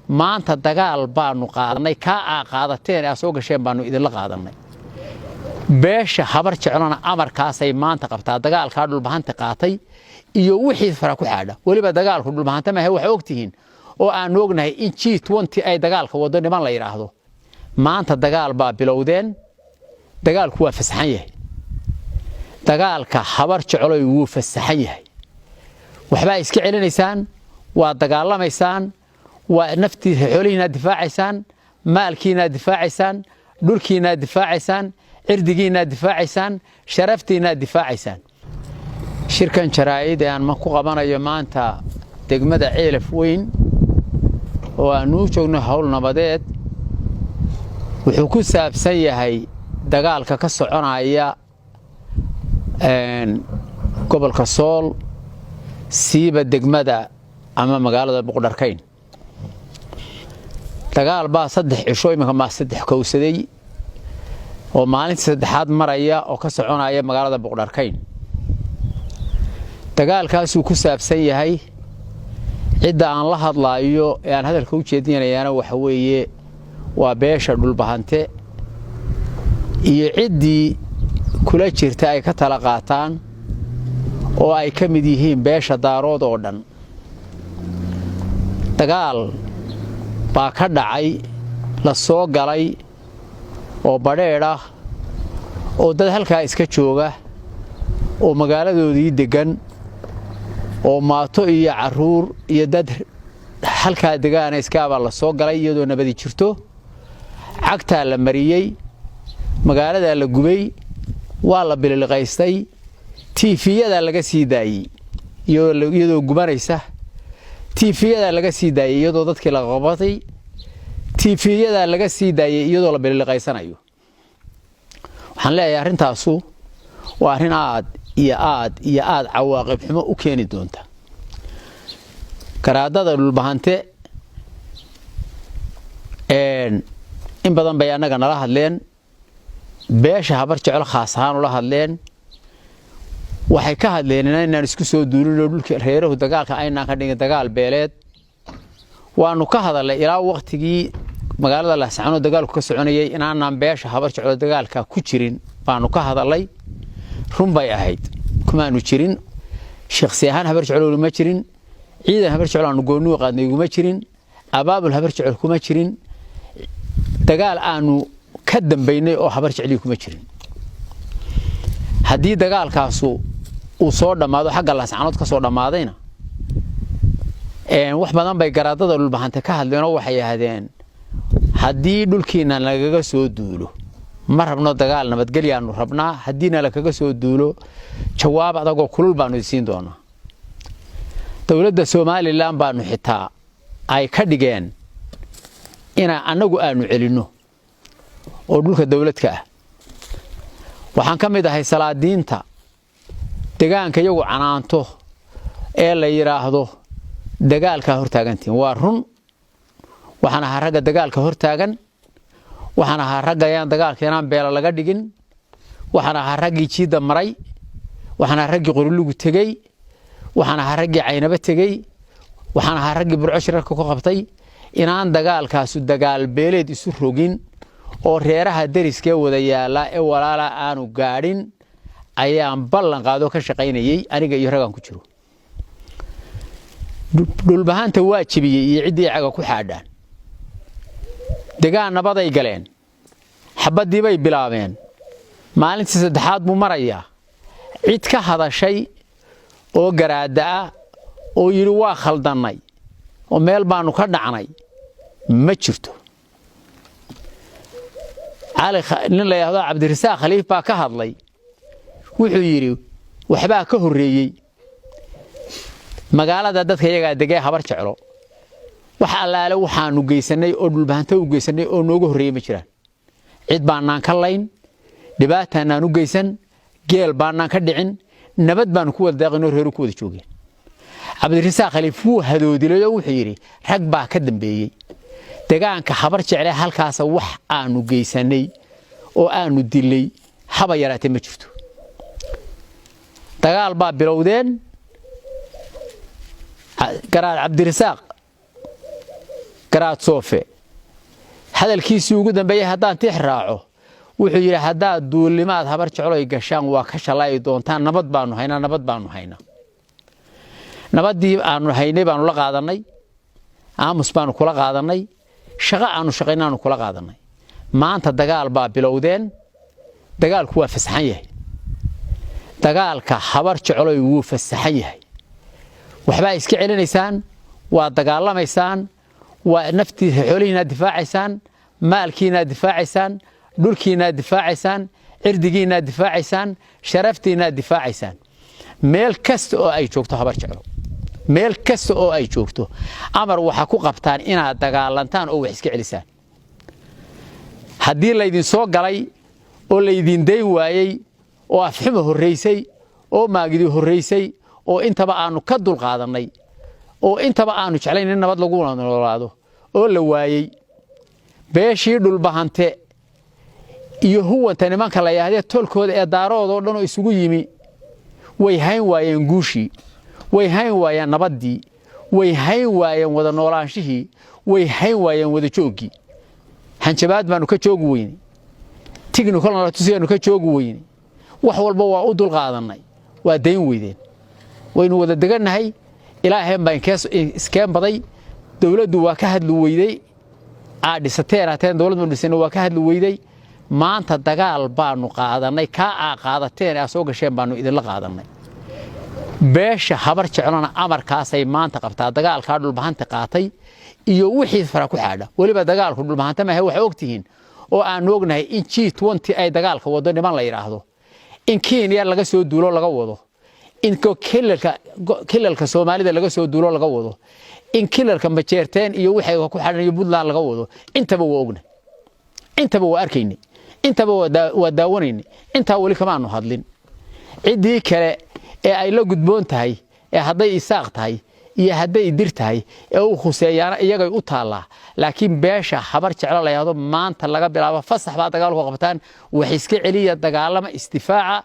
maanta dagaal baanu qaadanay ka qaadateen asoo gasheen baanu idin la qaadanay beesha habar jeclana amarkaasay maanta qabtaa dagaalka dhulbahanta qaatay iyo wixii fara ku xaadha waliba dagaalku dhulbahanta ma waxa ogtihiin oo aan ognahay in G20 ay dagaalka wado niman la yiraahdo maanta dagaal baa bilowdeen dagaalku waa fasaxan yahay dagaalka habar jeclo wuu fasaxan yahay waxba iska celinaysaan waa dagaalamaysaan waa naftii xoolihiina difaacaysaan maalkiina difaacaysaan dhulkiina difaacaysaan cirdigiina difaacaysaan sharaftiina difaacaysaan shirkan jaraa'id aan ma ku qabanayo maanta degmada Ceelaf Weyn oo aanu joogno hawl nabadeed wuxuu ku saabsan yahay dagaalka ka soconaya gobolka Sool siiba degmada ama magaalada Boqorkayn dagaal baa 3 cisho imika ma 3 kowsaday oo maalinta saddexaad maraya oo ka soconaya magaalada Boqorkayn dagaalkaas uu ku saabsan yahay cida aan la hadlaayo ee aan hadalka u jeedinayana waxa weeye waa beesha dhulbahante iyo cidii kula jirta ay ka tala qaataan oo ay ka mid yihiin beesha daarood oo dhan dagaal baa ka dhacay la soo galay oo badheedh ah oo dad halka iska jooga oo magaaladoodii degan oo maato iyo caruur iyo dad halka degaan iskaaba la soo galay iyadoo nabadi jirto cagta la mariyay magaalada la gubay waa la bililqaystay tiifiyada laga sii daayay iyadoo gubanaysa tiifiyada laga sii daayay iyadoo dadkii la qabatay tiifiyada laga sii daayay iyadoo la bililqaysanayo waxaan leeyahay arintaasu waa arin aad cawaaqib xumo u keeni doonta garaadada dhulbahante in badan bay anaga nala hadleen beesha habar jecel khaas ahaan ula hadleen waxay ka hadleen inaan isku soo duulino dhulka reerahu dagaalka aynaan ka dhigin dagaal beeleed waanu ka hadalay ilaa waqtigii magaalada la saxano dagaalku ka soconayay inaan beesha habar jecel dagaalka ku jirin baanu ka hadalay run bay ahayd kuma aanu jirin shakhsi ahaan habar jecel ma jirin ciidan habar jecel aanu goonu qaadnay kuma jirin abaabul habar jecel kuma jirin dagaal aanu ka dambeynay oo habar jecel kuma jirin hadii dagaalkaasu uu soo dhamaado xagga la saxanood ka soo dhamaadayna wax badan bay garaadada dhulbahante ka hadleen oo waxay yiraahdeen hadii dhulkiina lagaga soo duulo ma rabno dagaal nabadgelyaanu rabnaa hadiina la kaga soo duulo jawaab adag oo kulul baanu siin doonaa dawladda Soomaaliland baanu xitaa ay ka dhigeen ina anagu aanu celino oo dhulka dawladka ah waxaan ka mid ahay salaadiinta deegaanka iyagu canaanto ee la yiraahdo dagaalka hortaagantiin waa run waxaan ahaa ragga dagaalka hortaagan waxaan ahaa ragga yaan dagaalkeenan beela laga dhigin waxaan ahaa raggii jiida maray waxaan ahaa raggii qorilugu tagay waxaan ahaa raggii caynaba tagay waxaan ahaa raggii burco shirarka ku qabtay inaan dagaalkaasu dagaal beeleed isu rogin oo reeraha dariska wada yaala ee walaala aanu gaadhin ayaan ballan qaado ka shaqaynayay aniga iyo ragan ku jiro dhulbahanta waajibiyay iyo cidii caga ku xaadhaan deegaan nabaday galeen xabadii bay bilaabeen maalintii saddexaad buu maraya cid ka hadashay oo garaada oo yiri waa khaldanay oo meel baanu ka dhacnay ma jirto علي nin la yiraahdo Cabdirasaaq Khaliif baa ka hadlay wuxuu yiri waxba ka horeeyay magaalada dadka iyaga degay habar jeclo waxa allaale waxaanu geysanay oo dhulbahanta u geysanay oo nooga horeeyay ma jiraan cid baanaan ka layn dhibaatana u geysan geel baanaan ka dhicin nabad baan ku wada deeqino reer ku wada joogeen Cabdirasaaq Khaliif wuu hadoodilay wuxuu yiri rag baa ka dambeeyay deegaanka habar jecel halkaas wax aanu geysanay oo aanu dilay haba yaraatay ma jirto dagaal baa bilowdeen garaad Cabdirasaaq garaad soofe hadalkiisii ugu dambeeyay haddaan tix raaco wuxuu yidhi haddaad duulimaad habar jecloy gashaan waa ka shalaayi doontaan nabad baanu haynaa nabaddii aanu haynay baanu la qaadanay aamus baanu kula qaadanay shaqo aanu shaqaynaanu kula qaadanay maanta dagaal baa bilowdeen dagaalku waa fasaxan yahay dagaalka habar jecloy wuu fasaxan yahay waxbaa iska celinaysaan waa dagaalamaysaan waa naftiisa xoolihiina difaacaysaan maalkiina difaacaysaan dhulkiina difaacaysaan cirdigiina difaacaysaan sharaftiina difaacaysaan meel kasta oo ay joogto habar jeclo meel kasta oo ay joogto amar waxa ku qabtaan inaad dagaalantaan oo wax iska celisaan haddii laydin soo galay oo laydin dayn waayay oo afxuma horeysay oo maagidi horeysay oo intaba aanu ka dul qaadanay oo intaba aanu jeclayn in nabad lagu noolaado oo la waayay beeshii dhulbahante iyo huwanta nimanka la yiraahdo tolkooda ee daarood oo dhan oo isugu yimi way hayn waayeen guushii way hayn waayeen nabadii way hayn waayeen wada noolaanshihii way hayn waayeen wada joogii hanjabaad baanu ka joogi weynay technical tusiyanu ka joogi weynay wax walba waa u dul qaadanay waa dayn weydeen waynu wada deganahay ilaahay baan iskeen baday dawladdu waa ka hadlu weyday aadhisateen dawladdu dhisana waa ka hadlu weyday maanta dagaal baanu qaadanay ka qaadateen soo gasheen baanu idin la qaadanay beesha habar jeclana amarkaasay maanta qabtaa dagaalka dhulbahanta qaatay iyo wixii fara ku xaadha waliba dagaalku dhulbahanta ma waxa ogtihiin oo aan ognahay in G20 ay dagaalka wado niman la yiraahdo in Kenya laga soo duulo laga wado in kilalka Soomaalida laga soo duulo laga wado in kilalka majeerteen iyo wixii ku xadhan Puntland laga wado intaba waa ognahay intaba waa arkaynay intaba waa daawanayni inta wali kama aanu hadlin cidii kale ee ay la gudboon tahay ee haday isaaq tahay iyo haday dir tahay ee uu khuseeyana iyagay u taala laakiin beesha habar jecel la yiraahdo maanta laga bilaabo fasax baa dagaalku qabtaan wax iska celiya dagaalama istifaaca